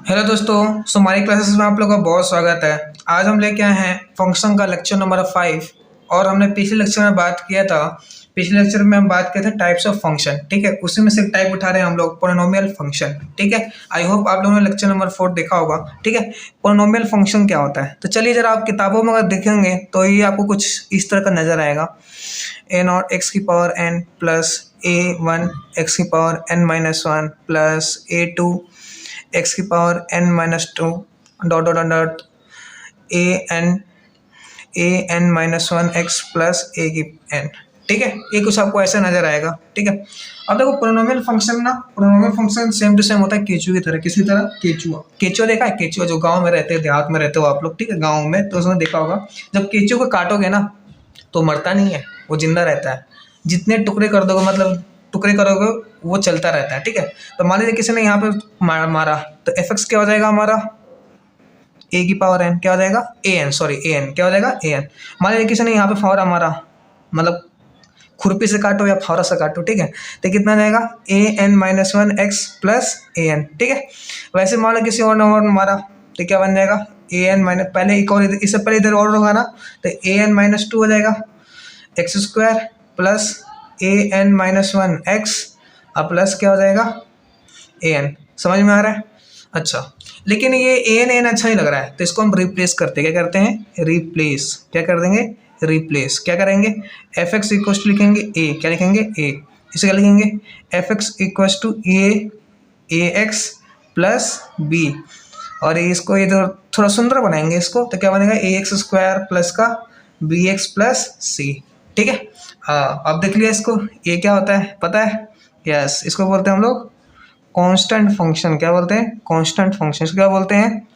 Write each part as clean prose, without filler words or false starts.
Hello दोस्तों, हमारी classes में आप लोगों का बहुत स्वागत है। आज हम लेके आए हैं फंक्शन का लेक्चर नंबर 5। और हमने पिछले लेक्चर में बात किया था। पिछले लेक्चर में हम बात किए थे टाइप्स ऑफ फंक्शन, ठीक है। उसी में से एक टाइप उठा रहे हैं हम लोग, पोलिनोमियल फंक्शन, ठीक है। आई होप आप लोगों ने लेक्चर नंबर 4 देखा होगा, ठीक है। पोलिनोमियल फंक्शन क्या होता है, तो चलिए जरा आप किताबों में अगर देखेंगे तो ये आपको कुछ इस तरह का नजर आएगा। a0 x की power n plus a1 x की power n-1 plus a2 x की power n-2 dot dot dot a n-1 x plus a की n, ठीक है। ये कुछ आपको ऐसा नजर आएगा, ठीक है। अब देखो polynomial function same to same होता है केचुआ की तरह। किसी तरह केचुआ देखा है, केचुआ जो गांव में रहते हैं, देहात में रहते हो आप लोग, ठीक है। गांव में तो उसने देखा होगा, जब केचुआ को काटोगे ना तो मरता नहीं है, वो जिंदा रहता है। जितने टुकड़े कर दोगे, मतलब टुकड़े करोगे, वो चलता रहता है, ठीक है। तो मान लीजिए किसी ने यहाँ पे मारा तो एफ एक्स क्या हो जाएगा हमारा, ए की पावर एन क्या हो जाएगा, A N, sorry A N क्या हो जाएगा, ए एन। मान लीजिए किसी ने यहाँ पे फावरा मारा, मतलब खुरपी से काटो या फावरा से काटो, ठीक है। तो कितना जाएगा, a n-1 x plus a n, ठीक है। वैसे मान लो किसी और ने मारा तो क्या बन जाएगा, ए एन माइनस, पहले एक और इससे पहले इधर और होगा ना, तो a n-2 हो जाएगा x square plus a n-1 x अब प्लस क्या हो जाएगा ए एन। समझ में आ रहा है? अच्छा, लेकिन ये एन अच्छा नहीं लग रहा है, तो इसको हम रिप्लेस करते क्या करते हैं, रिप्लेस क्या कर देंगे, रिप्लेस क्या करेंगे, एफ एक्स इक्व टू लिखेंगे ए, क्या लिखेंगे ए, इसे क्या लिखेंगे, f x equal to a x plus b. और इसको इधर थोड़ा सुंदर बनाएंगे इसको, तो क्या बनेगा, ए एक्स स्क्वायर प्लस का बी एक्स प्लस सी, ठीक है। हाँ, अब देख लिया इसको, ये क्या होता है पता है, यस, इसको बोलते हैं हम लोग कांस्टेंट फंक्शन। क्या बोलते हैं, कांस्टेंट फंक्शन। इसको क्या बोलते हैं,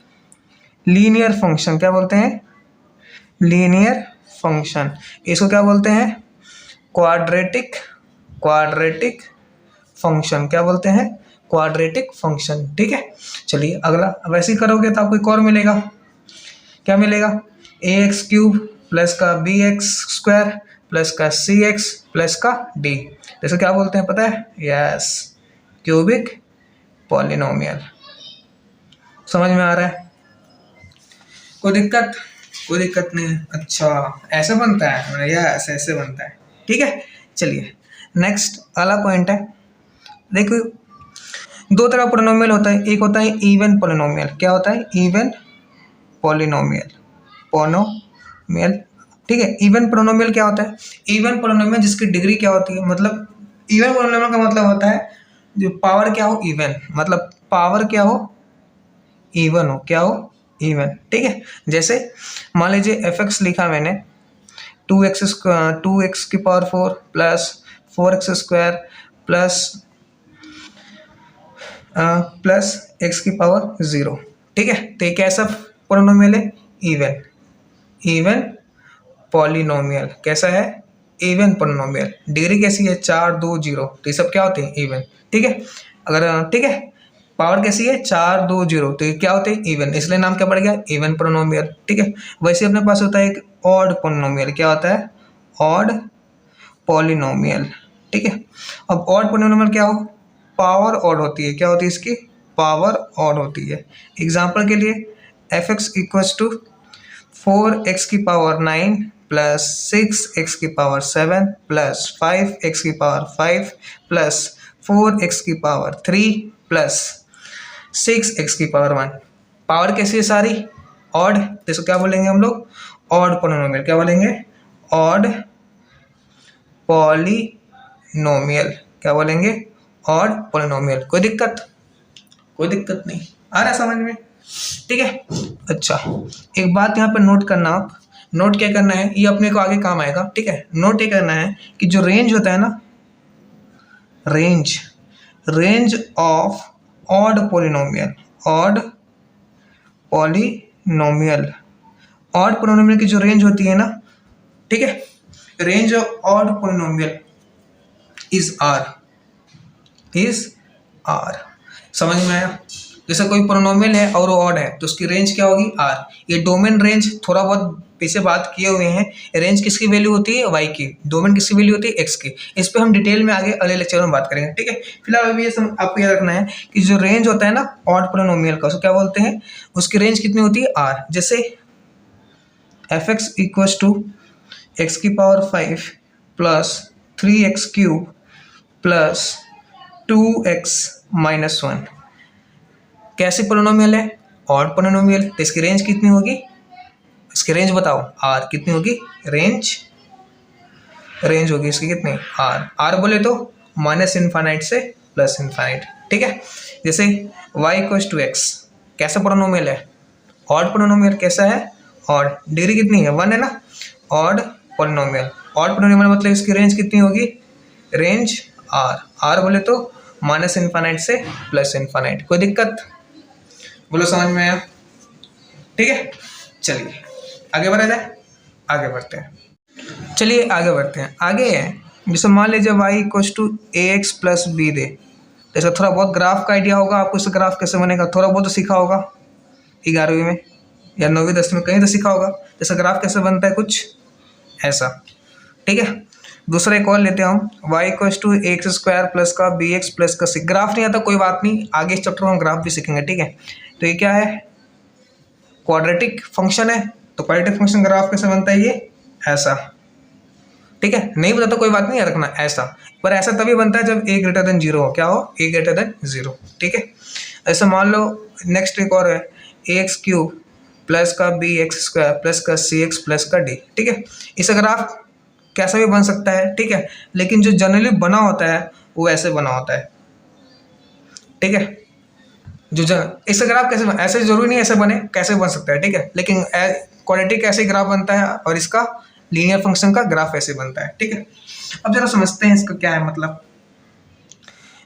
लीनियर फंक्शन। क्या बोलते हैं, लीनियर फंक्शन। इसको क्या बोलते हैं, क्वाड्रेटिक फंक्शन। क्या बोलते हैं, क्वाड्रेटिक फंक्शन, ठीक है। चलिए अगला, वैसे ही करोगे तो आपको एक और मिलेगा, क्या मिलेगा, ए एक्स क्यूब प्लस का बी एक्स स्क्वायर प्लस का सी एक्स प्लस का डी। जैसे क्या बोलते हैं पता है, यस, क्यूबिक पॉलिनोमियल। समझ में आ रहा है? कोई दिक्कत नहीं है। अच्छा, ऐसा बनता है, यस ऐसे बनता है, ठीक है। चलिए नेक्स्ट अगला पॉइंट है, देखो दो तरह पॉलिनोमियल होता है। एक होता है इवन पॉलिनोमियल। क्या होता है, इवन पॉलिनोमियल, ठीक है। इवन पॉलिनोमियल क्या होता है, इवन पॉलिनोमियल जिसकी डिग्री क्या होती है, मतलब इवन पॉलिनोमियल का मतलब होता है जो पावर क्या हो इवन, मतलब पावर क्या हो इवन हो, क्या हो इवन, ठीक है। जैसे मान लीजिए एफ एक्स लिखा मैंने 2x की power 4 plus 4x square plus x की पावर 0, ठीक है। तो ये कैसा पॉलिनोमियल है, इवन पॉलिनोमियल। कैसा है, इवन पॉलिनोमियल। डिग्री कैसी है, 4 2 0, तो ये सब क्या होते हैं, इवन, ठीक है। अगर ठीक है, पावर कैसी है, 4 2 0, तो ये क्या होते हैं, इवन, इसलिए नाम क्या पड़ गया, इवन पॉलिनोमियल, ठीक है। वैसे अपने पास होता है एक ऑड पॉलिनोमियल। क्या होता है, ऑड पॉलिनोमियल, ठीक है। अब ऑड पॉलिनोमियल क्या हो, पावर ऑड होती है। क्या होती है इसकी, पावर ऑड होती है। एग्जाम्पल के लिए F x equal to 4x की पावर 9 प्लस 6x की पावर 7 प्लस 5x की पावर 5 प्लस 4x की पावर 3 प्लस 6x की पावर 1। पावर कैसी है सारी, ऑड, तो इसको क्या बोलेंगे हम लोग, ऑड पॉलिनोमियल। क्या बोलेंगे, ऑड पॉलिनोमियल। क्या बोलेंगे, ऑड पॉलिनोमियल। कोई दिक्कत नहीं, आ रहा है समझ में, ठीक है। अच्छा, एक बात यहाँ पे नोट करना, आप नोट क्या करना है, ये अपने को आगे काम आएगा, ठीक है। नोट ये करना है कि जो रेंज होता है ना, range of odd polynomial, odd polynomial की जो रेंज होती है ना, ठीक है, range of odd polynomial is R. समझ में आया? जैसे कोई पॉलिनोमियल है और वो ऑड है तो उसकी रेंज क्या होगी, आर। ये डोमेन रेंज थोड़ा बहुत पीछे बात किए हुए हैं, रेंज किसकी वैल्यू होती है, वाई की, डोमेन किसकी वैल्यू होती है, एक्स की। इस पर हम डिटेल में आगे अगले लेक्चर में बात करेंगे, ठीक है। फिलहाल अभी ये आपको याद रखना है कि जो रेंज होता है ना ऑड पोलिनोमियल का, उसको क्या बोलते हैं, उसकी रेंज कितनी होती है, आर। जैसे f x equals to x की power 5 plus 3x cube plus 2x minus 1, कैसी पोलिनोमियल है, ऑड पोलिनोमियल। तो इसकी रेंज कितनी होगी, इसकी रेंज बताओ, आर कितनी होगी, रेंज होगी इसकी कितनी, आर बोले तो माइनस इन्फाइनाइट से प्लस इन्फाइनाइट, ठीक है। जैसे y इक्वल्स टू एक्स, कैसा पोलिनोमियल है, ऑड पोलिनोमियल। कैसा है, ऑड, डिग्री कितनी है, 1 है ना, ऑड पोलिनोमियल। ऑड पोलिनोमियल मतलब इसकी रेंज कितनी होगी, रेंज आर बोले तो माइनस इन्फाइनाइट से प्लस इन्फाइनाइट। कोई दिक्कत, बोलो समझ में आया, ठीक है। चलिए आगे बढ़ा जाए, आगे बढ़ते हैं, चलिए आगे बढ़ते हैं। आगे है जैसे मान लीजिए y equals to a x plus b दे, तो इसका थोड़ा बहुत ग्राफ का आइडिया होगा आपको, इसका ग्राफ कैसे बनेगा थोड़ा बहुत तो सीखा होगा 11वीं में या 9वीं 10वीं में, कहीं तो सीखा होगा। जैसा ग्राफ कैसे बनता है, कुछ ऐसा, ठीक है। दूसरा एक और लेते हैं हम, y equals to x square plus का बी एक्स प्लस का सी। ग्राफ नहीं आता कोई बात नहीं, आगे इस चैप्टर में हम ग्राफ भी सीखेंगे, ठीक है। तो ये क्या है, क्वाड्रेटिक फंक्शन है। तो क्वाड्रेटिक फंक्शन ग्राफ कैसे बनता है, ये ऐसा, ठीक है। नहीं बताता कोई बात नहीं, याद रखना ऐसा, पर ऐसा तभी बनता है जब a ग्रेटर देन 0 हो। क्या हो, a ग्रेटर देन 0, ठीक है। ऐसा मान लो नेक्स्ट एक और है, ए एक्स क्यूब प्लस का बी एक्स स्क्वायर प्लस का सी एक्स प्लस का डी, ठीक है। इसका ग्राफ कैसा भी बन सकता है, ठीक है, लेकिन जो जनरली बना होता है वो ऐसे बना होता है, ठीक है। इसका ग्राफ कैसे ऐसे जरूरी नहीं ऐसे बने, कैसे बन सकता है, ठीक है, लेकिन क्वाड्रेटिक ऐसे ग्राफ बनता है और इसका लीनियर फंक्शन का ग्राफ ऐसे बनता है, ठीक है। अब जरा समझते हैं इसका क्या है मतलब।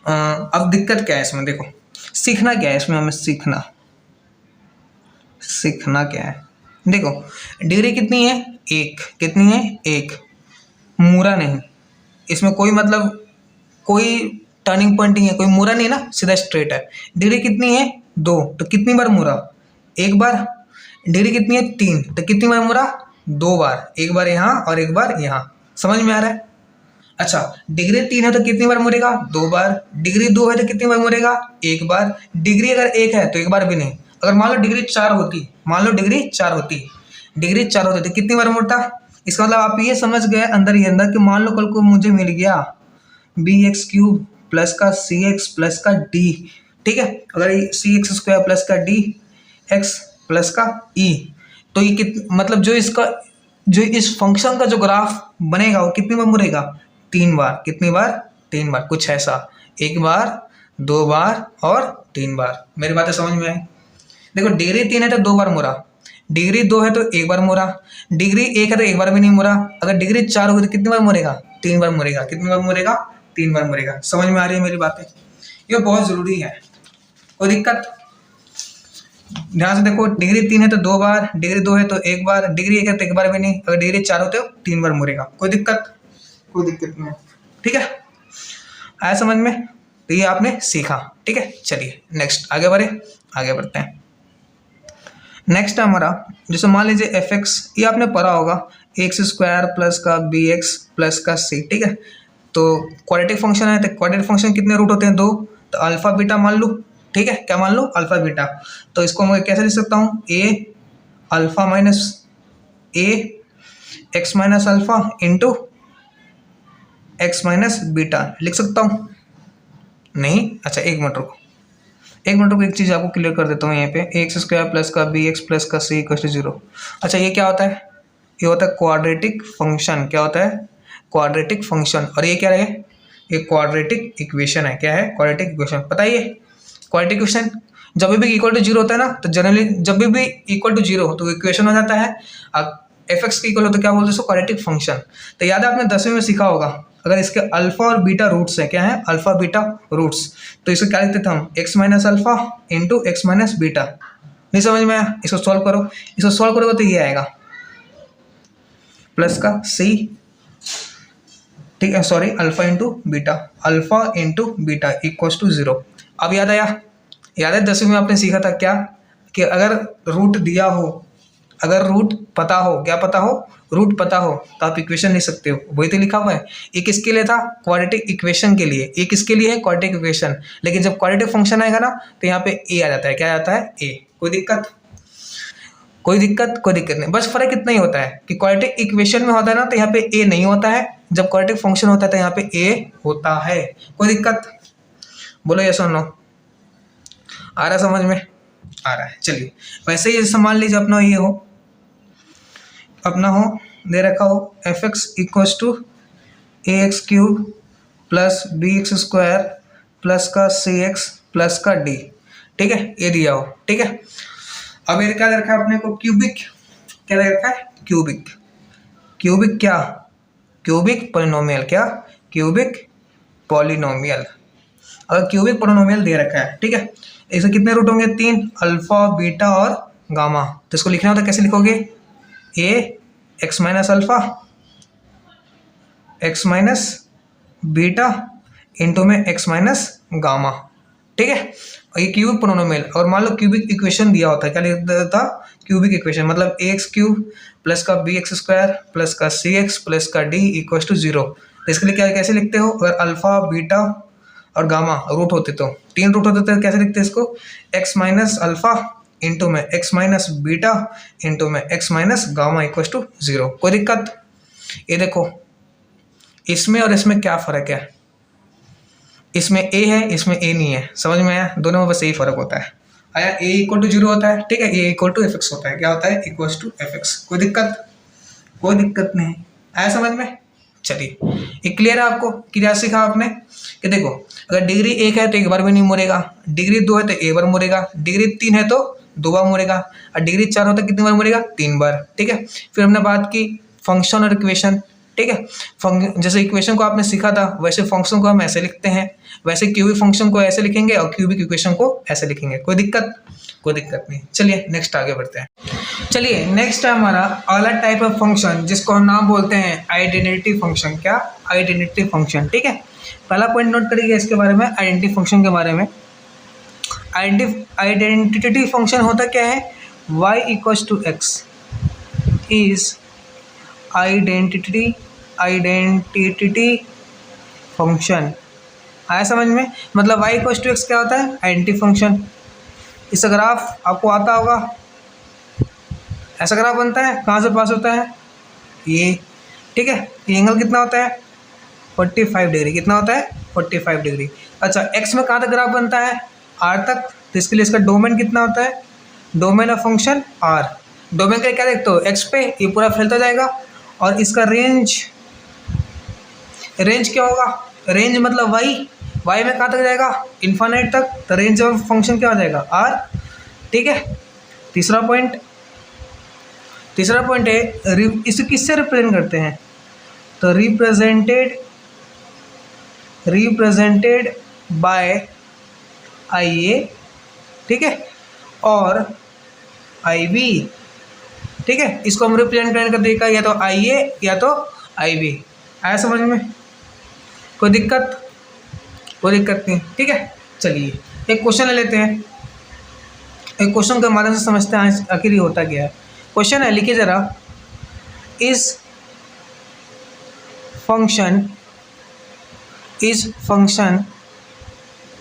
अब दिक्कत क्या है इसमें, देखो सीखना क्या है इसमें, हमें सीखना क्या है। देखो डिग्री कितनी है, एक, कितनी है, एक, मूरा नहीं, इसमें कोई मतलब कोई टर्निंग पॉइंट नहीं है, कोई मूरा नहीं ना, सीधा स्ट्रेट है। डिग्री कितनी है, 2, तो कितनी बार मूरा, एक बार। डिग्री कितनी है, 3, तो कितनी बार मुड़ा, 2 बार, एक बार यहाँ और एक बार यहाँ। समझ में आ रहा है। अच्छा डिग्री 3 है तो कितनी बार मुड़ेगा, 2 बार। डिग्री 2 है तो कितनी बार मुड़ेगा, 1 बार। डिग्री अगर 1 है तो एक बार भी नहीं। अगर मान लो डिग्री 4 होती, डिग्री 4 होती तो कितनी बार मुड़ता। इसका मतलब आप ये समझ गए अंदर ही अंदर कि मान लो कल को मुझे मिल गया बी एक्स क्यूब प्लस का सी एक्स प्लस का डी, ठीक है। अगर सी एक्स स्क्वायर प्लस का डी एक्स प्लस का ई, तो ये मतलब जो इस फंक्शन का जो ग्राफ बनेगा वो कितनी बार मुड़ेगा, 3 बार। कितनी बार, 3 बार, कुछ ऐसा, 1 बार, 2 बार और 3 बार। मेरी बातें समझ में आई। देखो डिग्री 3 है तो 2 बार मुड़ा, डिग्री 2 है तो 1 बार मुड़ा, डिग्री 1 है तो 1 बार भी नहीं मुड़ा। अगर डिग्री 4 होगी तो कितनी बार मुड़ेगा, 3 बार मुड़ेगा। कितनी बार मुड़ेगा, 3 बार मुड़ेगा। समझ में आ रही है मेरी बातें, ये बहुत जरूरी है। कोई दिक्कत, ध्यान से देखो, डिग्री 3 है तो 2 बार, डिग्री 2 है तो 1 बार, डिग्री 1 है तो 1 बार भी नहीं, अगर डिग्री 4 होते हो 3 बार मुड़ेगा। कोई दिक्कत नहीं, ठीक है, आया समझ में। तो ये आपने सीखा, ठीक है। चलिए नेक्स्ट आगे बढ़ते हैं। नेक्स्ट है हमारा, जैसे मान लीजिए एफ एक्स, ये आपने पढ़ा होगा, एक्स स्क्वायर प्लस का बी एक्स प्लस का सी, ठीक है। तो क्वाड्रेटिक फंक्शन है, तो क्वाड्रेटिक फंक्शन कितने रूट होते हैं, 2। तो अल्फा बीटा मान लो, ठीक है, क्या मान लो, अल्फा बीटा। तो इसको मैं कैसे लिख सकता हूँ, a alpha minus a x minus alpha into x minus beta लिख सकता हूँ, नहीं। अच्छा एक मिनट रुको, एक चीज़ आपको क्लियर कर देता हूँ यहाँ पे, एक्स स्क्वायर प्लस का बी एक्स प्लस का सी इक्वल टू 0। अच्छा ये क्या होता है, ये होता है क्वाड्रेटिक फंक्शन। क्या होता है, क्वाड्रेटिक फंक्शन। और ये क्या है, ये क्वाड्रेटिक इक्वेशन है। क्या है, क्वाड्रेटिक इक्वेशन। पता है ये क्वाड्रेटिक इक्वेशन जब भी इक्वल टू 0 होता है ना, तो जनरली जब भी इक्वल टू 0 हो तो इक्वेशन हो जाता है। एफ एक्स की इक्वल हो तो क्या बोलते हैं, क्वाड्रेटिक फंक्शन। तो याद है आपने 10वीं में सीखा होगा, अगर इसके अल्फा और बीटा रूट्स है, क्या है, अल्फा बीटा रूट्स, तो इसको क्या लिखते थे हम, x minus alpha into x minus beta. नहीं समझ में आया, इसको सॉल्व करो, इसको सॉल्व करोगे तो ये आएगा प्लस का सी, ठीक है, sorry alpha into beta equals to 0। अब याद है 10वीं में आपने सीखा था क्या, कि अगर रूट दिया हो अगर रूट पता हो, क्या पता हो, रूट पता हो, तो आप इक्वेशन लिख सकते हो। वही तो लिखा हुआ है। ये किसके लिए था, क्वाड्रेटिक इक्वेशन के लिए। ये किसके लिए है, क्वाड्रेटिक इक्वेशन। लेकिन जब क्वाड्रेटिक फंक्शन आएगा ना तो यहाँ पे ए आ जाता है। क्या आ जाता है, ए। कोई दिक्कत, कोई दिक्कत, कोई दिक्कत नहीं। बस फर्क इतना ही होता है कि क्वाड्रेटिक इक्वेशन में होता है ना तो यहाँ पे ए नहीं होता है, जब क्वाड्रेटिक फंक्शन होता है तो यहाँ पे ए होता है। कोई दिक्कत, बोलो यस और नो। आ रहा समझ में, आ रहा है। चलिए वैसे ही जैसे मान लीजिए अपना ये हो, अपना हो दे रखा हो f x equals to a x cube plus b x square plus का सी एक्स प्लस का डी। ठीक है, ये दिया हो। ठीक है, अब ये क्या दे रखा है अपने को, क्यूबिक। क्या दे रखा है, क्यूबिक। क्यूबिक क्या, क्यूबिक पॉलिनोमियल। क्या, क्यूबिक पॉलिनोमियल। अगर क्यूबिक पॉलिनोमियल दे रखा है, ठीक है, इसके कितने रूट होंगे, 3, अल्फा बीटा और गामा। तो इसको लिखना होता है, कैसे लिखोगे, a x minus alpha x minus beta into में एक्स माइनस गामा। ठीक है, और ये क्यूबिक पॉलिनोमियल। और मान लो क्यूबिक इक्वेशन दिया होता है, क्या लिखता था, क्यूबिक इक्वेशन मतलब ए एक्स क्यूब प्लस का बी एक्स स्क्वायर प्लस का सी एक्स प्लस का डी इक्वल टू 0। तो इसके लिए क्या, कैसे लिखते हो, अगर अल्फा बीटा और गामा रूट होते तो, 3 रूट होते तो कैसे लिखते हैं इसको, एक्स माइनस अल्फा इंटू में एक्स माइनस बीटा इंटू में x minus gamma equal to 0। कोई दिक्कत। ये देखो इसमें और इसमें क्या फ़र्क है, इसमें ए है, इसमें ए नहीं है। समझ में आया, दोनों में बस यही फ़र्क होता है। आया, ए इक्वल टू 0 होता है, ठीक है, ए इक्वल टू एफ एक्स होता है। क्या होता है, इक्वल टू एफ एक्स। कोई दिक्कत, कोई दिक्कत नहीं। आया समझ में। चलिए ये क्लियर है आपको। क्या सीखा आपने कि देखो अगर डिग्री 1 है तो एक बार भी नहीं मुड़ेगा, डिग्री 2 है तो एक बार मुड़ेगा, डिग्री 3 है तो 2 बार मुड़ेगा, और डिग्री 4 होता है कितनी बार मुड़ेगा, 3 बार। ठीक है, फिर हमने बात की फंक्शन और इक्वेशन। ठीक है, जैसे इक्वेशन को आपने सीखा था वैसे फंक्शन को हम ऐसे लिखते हैं, वैसे क्यूबिक फंक्शन को ऐसे लिखेंगे और क्यूबिक इक्वेशन को ऐसे लिखेंगे। कोई दिक्कत, कोई दिक्कत नहीं। चलिए नेक्स्ट आगे बढ़ते हैं। चलिए नेक्स्ट है हमारा अगला टाइप ऑफ फंक्शन जिसको हम नाम बोलते हैं आइडेंटिटी फंक्शन। क्या, आइडेंटिटी फंक्शन। ठीक है, पहला पॉइंट नोट करिए इसके बारे में, आइडेंटिटी फंक्शन के बारे में। आइडेंटिटी फंक्शन होता क्या है, y equals to x is identity function. आया समझ में, मतलब y इक्वल्स टू एक्स क्या होता है, आइडेंटिटी फंक्शन। इसका ग्राफ आपको आता होगा, ऐसा ग्राफ बनता है, कहाँ से पास होता है, ये। ठीक है, ये एंगल कितना होता है, 45 डिग्री। कितना होता है, 45 डिग्री। अच्छा, एक्स में कहाँ तक ग्राफ बनता है, आर तक। तो इसके लिए इसका डोमेन कितना होता है, domain of function R. Domain का क्या देखते हो, एक्स पे ये पूरा फैलता जाएगा, और इसका रेंज क्या होगा, रेंज मतलब वाई में कहाँ तक जाएगा, इन्फाइनाइट तक। तो रेंज ऑफ फंक्शन क्या हो जाएगा, आर। ठीक है, तीसरा पॉइंट है इसे किससे रिप्रेजेंट करते हैं, तो रिप्रेजेंटेड बाय आई ए। ठीक है, और आई बी। ठीक है, इसको हम रिप्रेजेंट करने का तरीका या तो आई ए या तो आई बी। आया समझ में, कोई दिक्कत, कोई दिक्कत नहीं। ठीक है, चलिए एक क्वेश्चन ले लेते हैं, एक क्वेश्चन के माध्यम से समझते हैं आखिर ये होता क्या है। क्वेश्चन है, लिखिए जरा, is function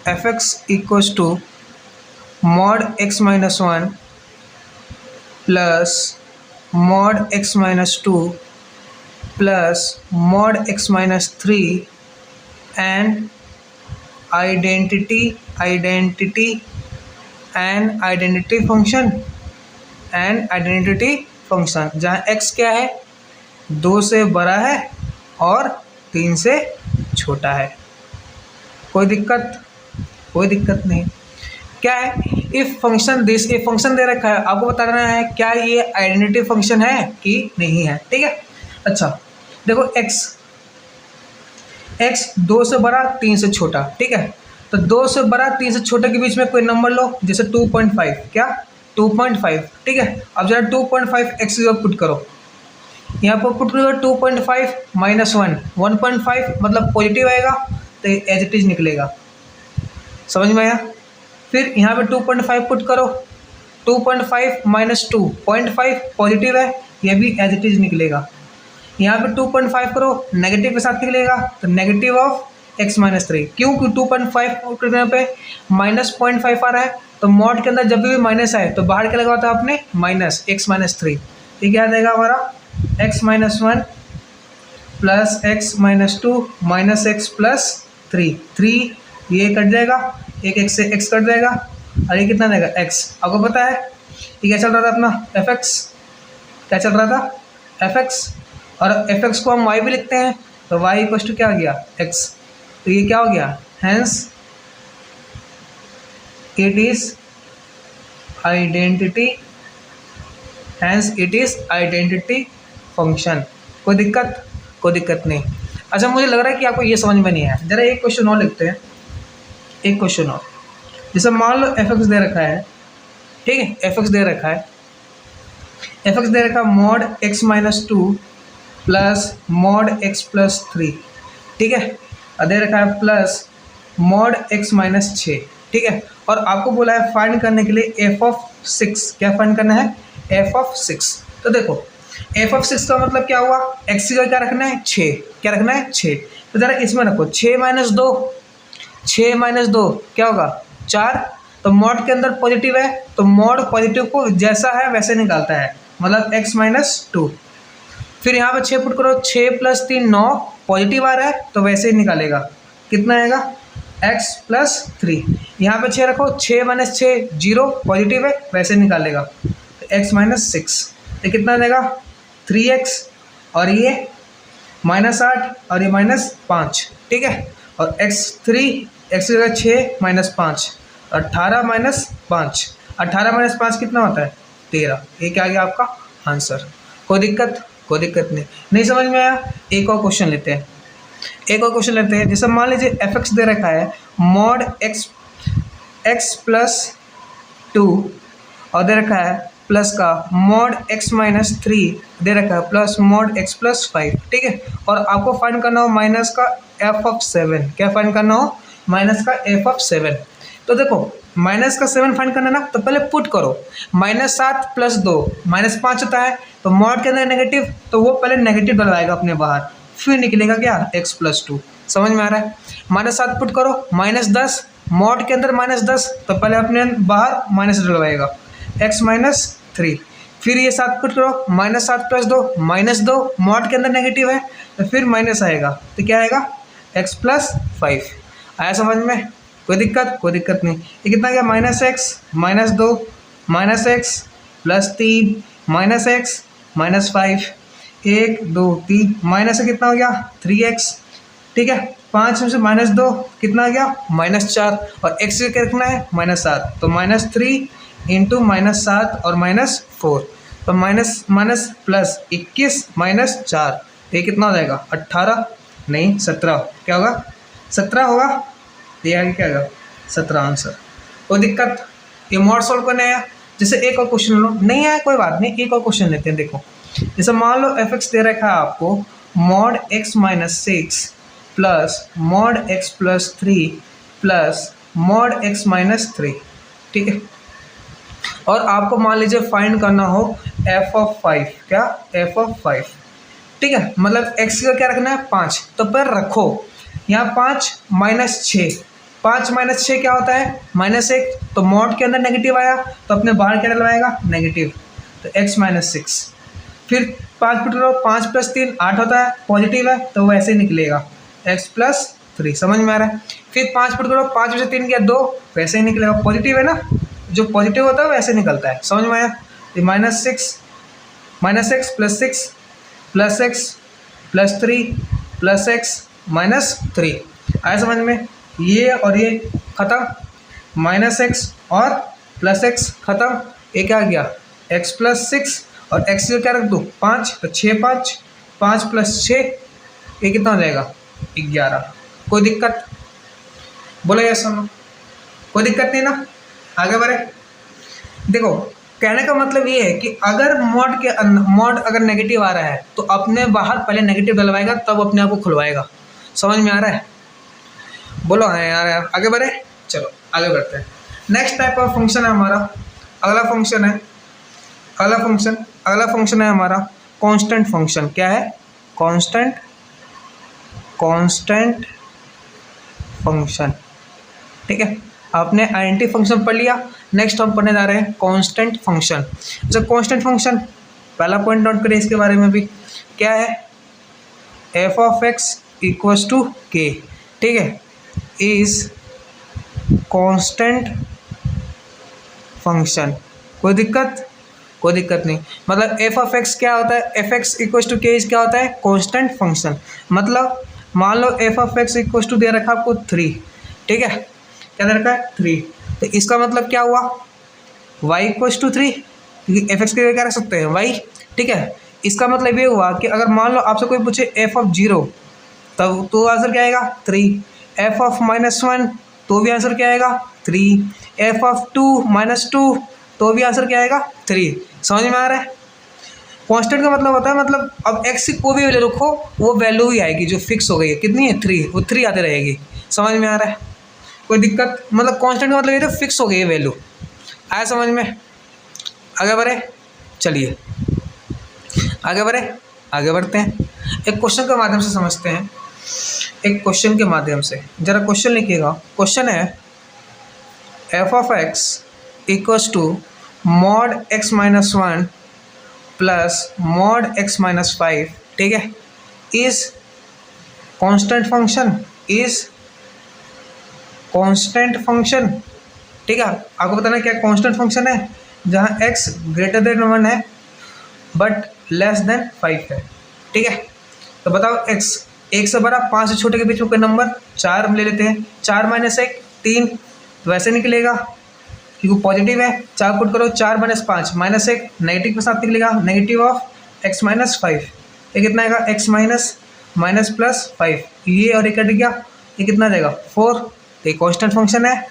f x equals to mod x minus 1 plus mod x minus 2 plus mod x minus 3 and identity function, जहाँ x क्या है, 2 से बड़ा है और 3 से छोटा है। कोई दिक्कत, कोई दिक्कत नहीं। क्या है, इफ फंक्शन दिस, ये फंक्शन दे रखा है, आपको बताना है क्या ये आइडेंटिटी फंक्शन है कि नहीं है। ठीक है, अच्छा देखो x 2 से बड़ा 3 से छोटा। ठीक है, तो 2 से बड़ा 3 से छोटे के बीच में कोई नंबर लो, जैसे 2.5। क्या, 2.5। ठीक है, अब जरा 2.5 x की जगह पुट करो, यहाँ पर पुट करो 2.5 माइनस 1, 1.5 मतलब पॉजिटिव आएगा तो एज इट इज निकलेगा। समझ में आया। फिर यहाँ पे 2.5 पुट करो, 2.5 माइनस 2, 0.5 पॉजिटिव है, ये भी एज इट इज निकलेगा। यहाँ पे 2.5 करो नेगेटिव के साथ निकलेगा, तो नेगेटिव ऑफ x माइनस 3। क्यों? कि 2.5 करने पे माइनस 0.5 आ रहा है, तो मॉड के अंदर जब भी माइनस आए तो बाहर क्या लगा था आपने? Minus x minus 3। ये क्या आ जाएगा हमारा? x minus 1 plus x minus 2 minus x plus 3 ये कट जाएगा, एक x से x कट जाएगा, और ये कितना देगा? x। आपको पता है ये क्या चल रहा था अपना? fx। क्या चल रहा था? fx। और fx को हम y भी लिखते हैं, तो y इक्वल टू क्या हो गया? x। तो ये क्या हो गया? Hence it is identity, hence it is identity function. कोई दिक्कत? कोई दिक्कत नहीं। अच्छा, मुझे लग रहा है कि आपको ये समझ में नहीं आया। जरा एक क्वेश्चन और लिखते हैं, एक क्वेश्चन और। जैसे मान लो fx दे रखा है, ठीक है, fx दे रखा है, fx दे रखा mod x minus 2 plus mod x plus 3, ठीक है, और दे रखा है प्लस मॉड x माइनस 6, ठीक है। और आपको बोला है फाइंड करने के लिए f ऑफ 6। क्या फाइंड करना है? f of 6। तो देखो f ऑफ 6 का मतलब क्या हुआ? x का क्या रखना है? 6। क्या रखना है? 6। तो जरा इसमें रखो 6 माइनस 2, 6 माइनस 2 क्या होगा? 4। तो मॉड के अंदर पॉजिटिव है, तो मॉड पॉजिटिव को जैसा है वैसे निकालता है, मतलब x माइनस 2। फिर यहाँ पे 6 पुट करो, 6 प्लस 3 9, पॉजिटिव आ रहा है तो वैसे ही निकालेगा। कितना आएगा? x plus 3। यहाँ पे 6 रखो, 6 माइनस 6 0, पॉजिटिव है वैसे निकालेगा, तो x माइनस 6। ये कितना देगा? 3x, और ये माइनस 8 और ये माइनस 5, ठीक है। और x की जगह 6 माइनस 5, 18 माइनस 5, 18 माइनस 5 कितना होता है? 13। ये क्या आ गया आपका आंसर। कोई दिक्कत? कोई दिक्कत नहीं समझ में आया? एक और क्वेश्चन लेते हैं, एक और क्वेश्चन लेते हैं। जैसे मान लीजिए fx दे रखा है मॉड x प्लस 2, और दे रखा है प्लस का मॉड x माइनस 3 दे रखा है प्लस मॉड x प्लस 5, ठीक है। और आपको फाइंड करना हो माइनस का f ऑफ 7। क्या फाइंड करना हो? माइनस का f ऑफ 7। तो देखो माइनस का 7 फाइंड करना ना, तो पहले पुट करो माइनस 7 प्लस 2 माइनस 5 होता है, तो मॉड के अंदर नेगेटिव, तो वो पहले नेगेटिव डलवाएगा अपने बाहर, फिर निकलेगा क्या? x plus 2। समझ में आ रहा है? माइनस 7 पुट करो, माइनस 10, मॉड के अंदर माइनस 10, तो पहले अपने बाहर माइनस डलवाएगा, x माइनस 3। फिर ये 7 पुट करो, माइनस 7 प्लस 2 माइनस 2, मॉड के अंदर नेगेटिव है तो फिर माइनस आएगा, तो क्या आएगा? x plus 5। आया समझ में? कोई दिक्कत? कोई दिक्कत नहीं। ये कितना गया? Minus x minus 2 minus x plus 3 minus x minus 5, 1 2 3 minus से कितना हो गया? 3x, ठीक है। 5 में से माइनस 2 कितना आ गया? माइनस 4, और x क्या रखना है? माइनस 7, तो माइनस 3 इंटू माइनस 7 और माइनस 4, तो माइनस माइनस प्लस 21 माइनस 4, ये कितना हो जाएगा? 18 नहीं 17। क्या होगा? 17 होगा। ये आगे क्या होगा? 17 आंसर। कोई दिक्कत? ये मॉड सॉल्व करने आया। जैसे एक और क्वेश्चन लो, नहीं आया कोई बात नहीं, एक और क्वेश्चन लेते हैं। देखो जैसे मान लो fx दे रखा है आपको mod x minus 6 plus mod x plus 3 plus mod x minus 3, ठीक है। और आपको मान लीजिए फाइंड करना हो f ऑफ 5। क्या? f ऑफ 5, ठीक है। मतलब x का क्या रखना है? 5, तो पर रखो यहाँ 5 माइनस 6, 5 माइनस 6 क्या होता है? माइनस 1, तो मॉड के अंदर नेगेटिव आया तो अपने बाहर क्या डलवाएगा? नेगेटिव, तो x माइनस 6। फिर 5 पुट करो, 5 प्लस 3 8 होता है, पॉजिटिव है तो वैसे ही निकलेगा x प्लस 3। समझ में आ रहा है? फिर 5 पुट करो, 5 में से 3 गया 2, वैसे ही निकलेगा, पॉजिटिव है ना, जो पॉजिटिव होता है वैसे निकलता है। समझ में आया? तो minus x plus 6 plus x plus 3 plus x minus 3। आया समझ में? ये और ये खत्म, माइनस एक्स और प्लस एक्स खत्म, ये क्या आ गया? x प्लस 6, और x का क्या रख दूँ? 5, तो 6 5 प्लस 6, ये कितना हो जाएगा? 11। कोई दिक्कत? बोलो यस सुनो, कोई दिक्कत नहीं ना? आगे बढ़े। देखो कहने का मतलब ये है कि अगर मॉड अगर नेगेटिव आ रहा है तो अपने बाहर पहले नेगेटिव डलवाएगा, तब अपने आप को खुलवाएगा। समझ में आ रहा है? बोलो हाँ यार, आगे बढ़े। चलो आगे बढ़ते हैं। नेक्स्ट टाइप ऑफ फंक्शन है हमारा अगला फंक्शन है, अगला फंक्शन है हमारा कांस्टेंट फंक्शन। क्या है? Constant function. ठीक है, आपने आइडेंटिटी फंक्शन पढ़ लिया। नेक्स्ट हम पढ़ने जा रहे हैं कांस्टेंट फंक्शन। अच्छा, कांस्टेंट फंक्शन पहला पॉइंट नोट करिए इसके बारे में भी। क्या है? F of x equals to k. ठीक है, इज कांस्टेंट फंक्शन। कोई दिक्कत नहीं। मतलब एफ ऑफ एक्स क्या होता है? F x equals to k is क्या होता है? Constant function. मतलब मान लो f of x equals to दे रखा आपको 3। ठीक है, क्या दे रखा है? 3। तो इसका मतलब क्या हुआ? y इक्वल्स टू 3, क्योंकि एफ एक्स के क्या रख सकते हैं? y। ठीक है, इसका मतलब ये हुआ कि अगर मान लो आपसे कोई पूछे एफ ऑफ 0, तब तो आंसर क्या आएगा? 3। एफ ऑफ -1 तो भी आंसर क्या आएगा? 3। एफ ऑफ 2 -2 तो भी आंसर क्या आएगा? 3। समझ में आ रहा है? कांस्टेंट का मतलब होता है, मतलब अब x की कोई भी वैल्यू रखो वो वैल्यू ही आएगी जो फिक्स हो गई है। कितनी है? 3। वो 3 आते रहेगी। समझ में आ रहा है? कोई दिक्कत? मतलब कांस्टेंट का मतलब ये तो फिक्स हो गई है वैल्यू। आया समझ में? आगे बढ़े, चलिए आगे बढ़ते हैं। एक क्वेश्चन के माध्यम से समझते हैं, एक क्वेश्चन के माध्यम से। जरा क्वेश्चन लिखिएगा। क्वेश्चन है f of x equals to mod x - 1 plus mod x - 5। ठीक है, इज कांस्टेंट फंक्शन। ठीक है, आपको बताना क्या कांस्टेंट फंक्शन है? जहाँ x ग्रेटर देन 1 है बट लेस देन 5 है। ठीक है, तो बताओ x 1 से बड़ा 5 से छोटे के बीच में कोई नंबर 4 हम ले लेते हैं। 4 - 1 3, तो वैसे निकलेगा क्योंकि पॉजिटिव है। 4 पुट करो, 4 - 5 -1 नेगेटिव के साथ निकलेगा, नेगेटिव ऑफ x - 5। ये कितना आएगा? x minus plus 5। ये और ये कट गया, ये कितना जाएगा? 4। तो ये कांस्टेंट फंक्शन है।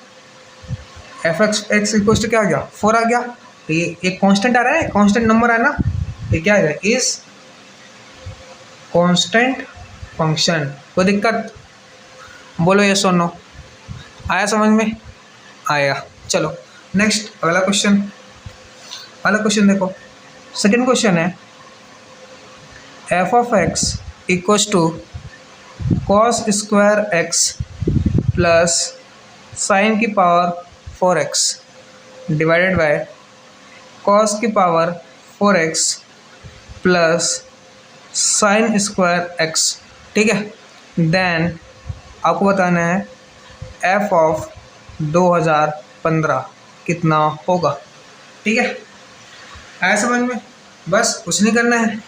एफ एक्स इक्वल टू क्या आ गया? 4 आ गया। तो ये एक कांस्टेंट आ रहा है, कांस्टेंट नंबर है ना, ये क्या आएगा? Is constant function. कोई दिक्कत? बोलो यस और नो। आया समझ में? आया। चलो नेक्स्ट, अगला क्वेश्चन देखो। सेकंड क्वेश्चन है f of x equals to cos square x plus sine की power 4x divided by cos की power 4x plus sine square x. ठीक है, देन आपको बताना है एफ ऑफ 2015 कितना होगा। ठीक है, आया समझ में? बस कुछ नहीं करना है।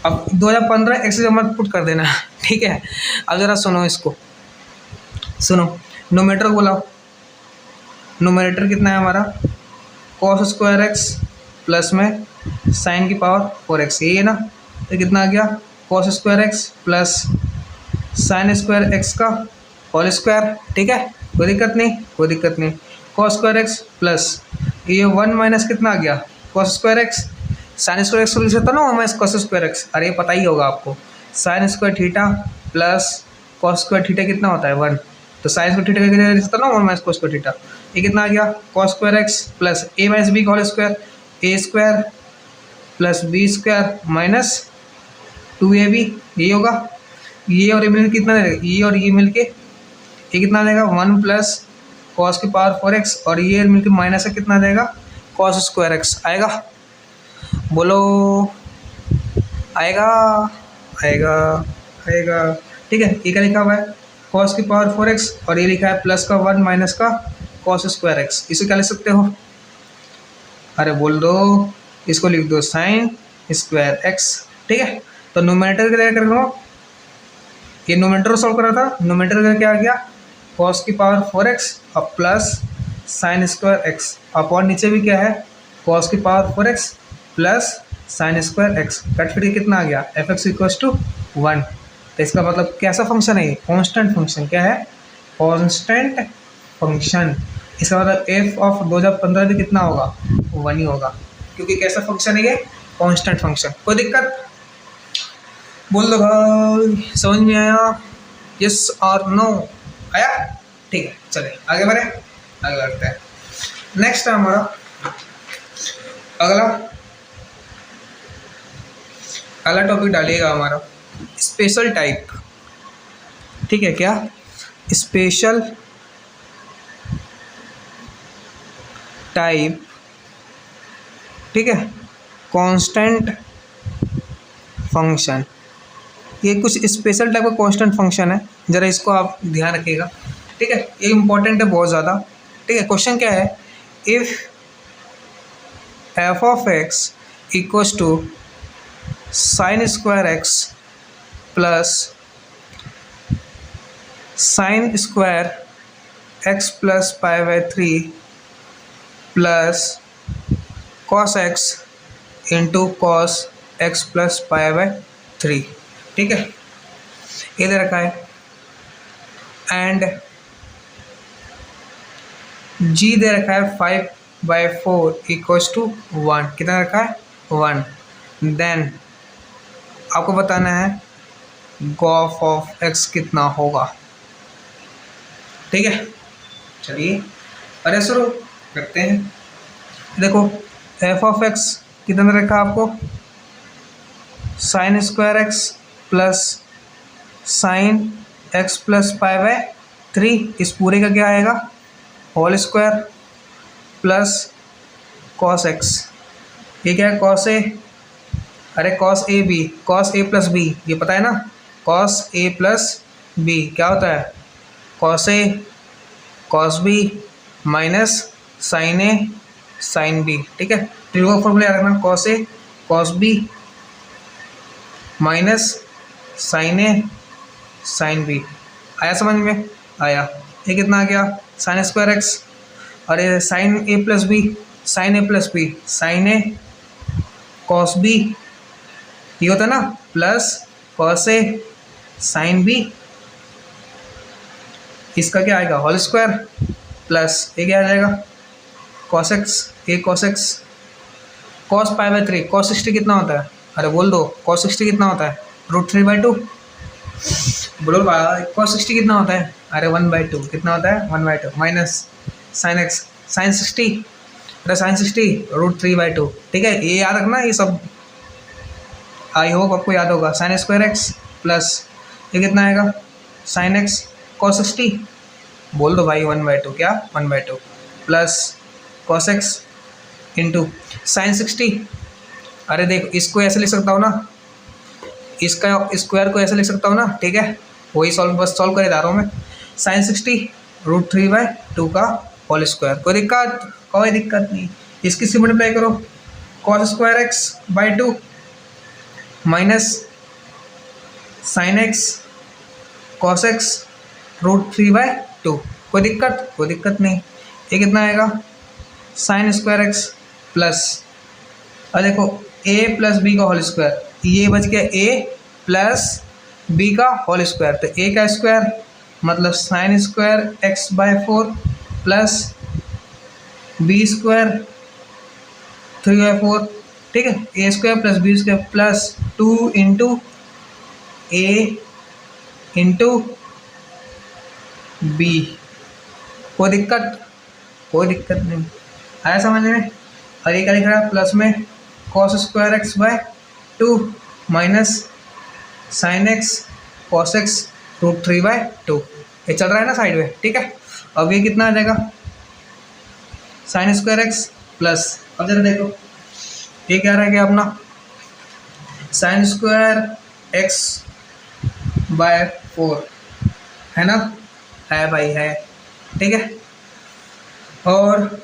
अब 2015 एक्स मत पुट कर देना। ठीक है, अब ज़रा सुनो इसको, सुनो। नोमीटर बोला, नोमीटर कितना है हमारा? कॉस स्क्वायर एक्स प्लस में साइन की पावर 4x, यही है ना। तो कितना आ गया? Cos square x plus sine square x का होल स्क्वायर। ठीक है, कोई दिक्कत नहीं। कॉस स्क्वायर एक्स प्लस ये 1 माइनस कितना आ गया? Cos square x. Sign square x को लिख सकता ना 1 माइनस कॉस स्क्वायर एक्स। अरे ये पता ही होगा आपको। Sine square theta plus cos square theta कितना होता है? 1। तो साइन स्क्वायर थीटा का लिख सकता ना 1 माइनस कॉस स्क्वायर थीटा। ये कितना आ गया? Cos square x plus a minus b का whole square, a square plus b square minus 2ab। ये होगा, ये और ये मिलकर कितना देगा? ये और ये मिलके ये कितना देगा? 1 प्लस कॉस की पावर 4x और ये मिलकर माइनस है कितना देगा? कॉस स्क्वायर एक्स आएगा। बोलो आएगा। ठीक है, ये क्या लिखा हुआ है? कॉस की पावर 4x और ये लिखा है प्लस का 1 माइनस का कॉस स्क्वायर एक्स। इसे क्या लिख सकते हो? अरे बोल दो, इसको लिख दो साइन स्क्वायर एक्स। ठीक है, तो नोमीनेटर क्या कर रहा हूँ? ये नोमीनेटर सॉल्व कर रहा था। नोमीनेटर का क्या आ गया? कॉस की पावर 4x और plus sine square x. Upon नीचे भी क्या है? कॉस की power 4x plus sine square x. Cut फिर कितना आ गया? F x equals to 1। तो इसका मतलब कैसा फंक्शन है ये? Constant function. क्या है? Constant function. इसका मतलब एफ ऑफ 2015 भी कितना होगा? 1 ही होगा, क्योंकि कैसा फंक्शन है ये? Constant function. कोई दिक्कत? बोल दो भाई, समझ में आया? यस और नो? आया? ठीक है, चले आगे बढ़ते हैं। नेक्स्ट है हमारा अगला अगला टॉपिक डालिएगा हमारा स्पेशल टाइप। ठीक है, क्या स्पेशल टाइप, ठीक है, कांस्टेंट फंक्शन। ये कुछ स्पेशल टाइप का कांस्टेंट फंक्शन है, ज़रा इसको आप ध्यान रखिएगा। ठीक है, ये इंपॉर्टेंट है बहुत ज़्यादा। ठीक है, क्वेश्चन क्या है, if f of x equals to sine square x plus sine square x plus pi by 3 plus cos x into cos x plus pi by 3। ठीक है, ये दे रखा है एंड जी दे रखा है 5/4 इक्वल्स टू 1। कितना रखा है 1। देन आपको बताना है गॉफ ऑफ एक्स कितना होगा। ठीक है, चलिए अरे शुरू करते हैं। देखो एफ ऑफ एक्स कितना रखा आपको sine square x plus sine x plus pi by 3, इस पूरे का क्या आएगा whole square plus cos x. ये क्या है कॉस ए, अरे cos a b, cos a plus b, ये पता है ना, कॉस ए प्लस बी क्या होता है कॉस ए कॉस बी माइनस साइन ए साइन बी। ठीक है, ट्रिगो फॉर्मूला याद रखना, cos A cos B minus sign A sine B. आया समझ में, आया। ये कितना आ गया साइन स्क्वायर एक्स, और ये साइन ए प्लस बी, साइन ए प्लस बी साइन ए कॉस बी, ये होता है ना, plus cos A sine B, इसका क्या आएगा होल स्क्वायर प्लस ये क्या आ जाएगा cos x, A cos x cos pi by 3, cos 60 कितना होता है, अरे बोल दो कॉस 60 कितना होता है √3/2। बोलो कॉस 60 कितना होता है, अरे 1/2 कितना होता है 1/2 माइनस साइन एक्स साइन 60, अरे साइन 60 √3/2। ठीक है, ये याद रखना, ये सब आई होप आपको याद होगा। साइन स्क्वायर एक्स प्लस ये कितना आएगा साइन एक्स कॉस 60, बोल दो भाई 1/2, क्या 1/2 plus cos x into sine 60। अरे देख इसको ऐसे लिख सकता हूँ ना, इसका स्क्वायर को ऐसे लिख सकता हूँ ना। ठीक है, वही बस सॉल्व करे जा रहा हूँ मैं। साइन 60 √3/2 का होल स्क्वायर, कोई दिक्कत नहीं। इसकी से मल्टीप्लाई करो cos square x by 2 minus sine x cos x √3/2, कोई दिक्कत नहीं। ये कितना आएगा साइन स्क्वायर एक्स प्लस, और देखो a प्लस बी का होल स्क्वायर, ये बच गया a प्लस बी का होल स्क्वायर, तो a का स्क्वायर मतलब sine square x/4 plus b square 3/4। ठीक है, a square plus b square plus 2 into a into b. कोई दिक्कत नहीं, आया समझ में। और ये क्या लिख रहा है प्लस में cos square x/2 minus sine x cos x √3/2, ये चल रहा है ना साइड में। ठीक है, अब ये कितना आ जाएगा साइन स्क्वायर एक्स प्लस, अब जरा देखो ये क्या रह गया अपना साइन स्क्वायर x/4 है ना, है भाई है। ठीक है, और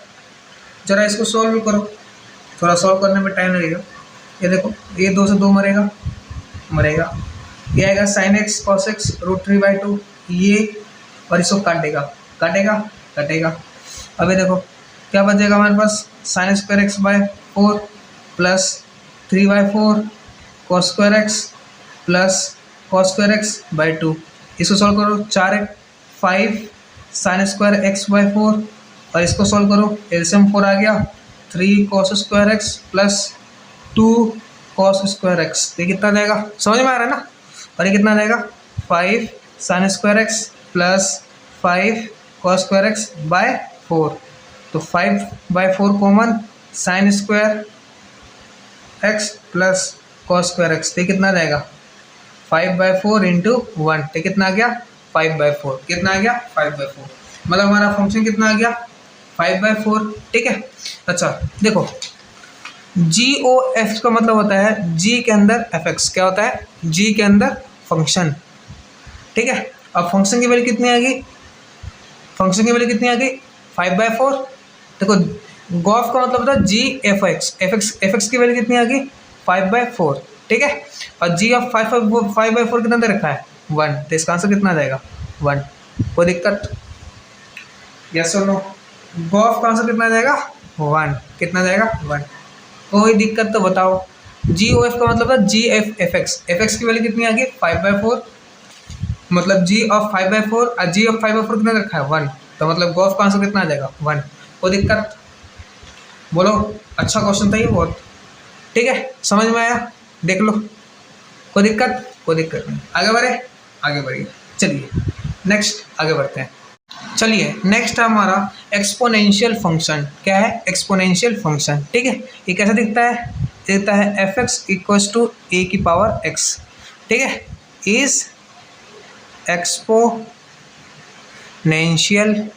जरा इसको सॉल्व करो, थोड़ा सॉल्व करने में टाइम लगेगा। ये देखो ये 2 से 2 मरेगा, ये आएगा साइन एक्स कॉस एक्स √3/2, ये और इसको काटेगा। अब ये देखो क्या बचेगा हमारे पास sine square x/4 plus 3/4 cos square x plus cos square x/2। इसको सॉल्व करो 4 5 साइन स्क्वायर x/4, और इसको सॉल्व करो एलसीएम 4 आ गया 3 cos square x plus 2 cos square x. ये कितना जाएगा समझ में आ रहा है ना। और ये कितना जाएगा 5 sine square x plus 5 cos square x by 4। तो 5/4 common, sine square x plus cos square x, तो कितना जाएगा 5/4 इंटू 1, तो कितना आ गया 5/4, कितना आ गया 5/4, मतलब हमारा फंक्शन कितना आ गया 5/4। ठीक है, अच्छा देखो जी ओ एफ का मतलब होता है जी के अंदर एफ एक्स, क्या होता है जी के अंदर फंक्शन। ठीक है, अब फंक्शन की वैल्यू कितनी आ गई, फंक्शन की वैल्यू कितनी आ गई 5/4। देखो गॉफ का मतलब होता है जी एफ एक्स, एफ एक्स की वैल्यू कितनी आ गई 5/4। ठीक है, और जी ऑफ 5/4 कितना दे रखा है 1, तो इसका आंसर कितना आ जाएगा 1। कोई दिक्कत, यस और नो, गॉफ का आंसर कितना आ जाएगा 1, कितना जाएगा 1। कोई दिक्कत तो बताओ, जी ओ एफ का मतलब है जी एफ एक्स की वैल्यू कितनी आ गई 5/4, मतलब जी ऑफ 5/4 और जी ऑफ 5/4 कितना रखा है 1, तो मतलब गॉफ का आंसर कितना आ जाएगा 1। कोई दिक्कत, बोलो, अच्छा क्वेश्चन था ये बहुत। ठीक है, समझ में आया, देख लो, कोई दिक्कत, कोई दिक्कत नहीं, आगे बढ़े, आगे बढ़िए। चलिए नेक्स्ट आगे बढ़ते हैं। चलिए नेक्स्ट हमारा एक्सपोनेंशियल फंक्शन, क्या है एक्सपोनेंशियल फंक्शन। ठीक है, ये कैसा दिखता है, दिखता है एफ एक्स इक्वल्स टू ए की पावर एक्स। ठीक है, इज एक्सपोनेंशियल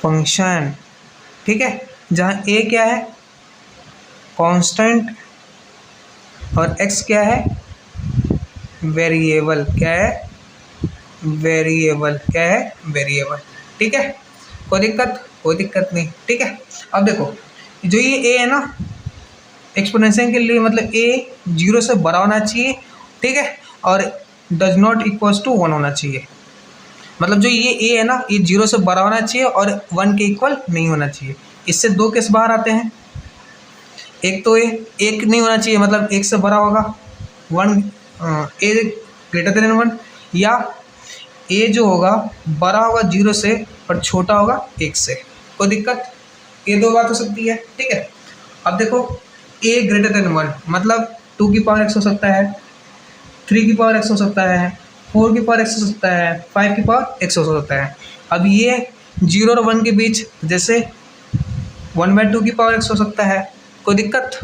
फंक्शन। ठीक है, जहाँ ए क्या है कांस्टेंट और एक्स क्या है वेरिएबल, क्या है वेरिएबल, क्या है वेरिएबल। ठीक है, कोई दिक्कत, कोई दिक्कत नहीं। ठीक है, अब देखो जो ये ए है ना एक्सपोनेंशियल के लिए, मतलब ए 0 से बड़ा होना चाहिए। ठीक है, और डज नॉट इक्वल्स टू 1 होना चाहिए, मतलब जो ये ए है ना ये 0 से बड़ा होना चाहिए और 1 के इक्वल नहीं होना चाहिए। इससे दो केस बाहर आते हैं, एक तो ए एक नहीं होना चाहिए, मतलब 1 से बड़ा होगा 1, ए ग्रेटर देन 1, या ए जो होगा बड़ा होगा 0 से पर छोटा होगा 1 से। कोई दिक्कत, ये दो बात हो सकती है। ठीक है, अब देखो ए ग्रेटर देन 1 मतलब 2 की पावर x हो सकता है, 3 की पावर x हो सकता है, 4 की पावर x हो सकता है, 5 की पावर x हो सकता है। अब ये 0 और 1 के बीच जैसे 1/2 की पावर x हो सकता है। कोई दिक्कत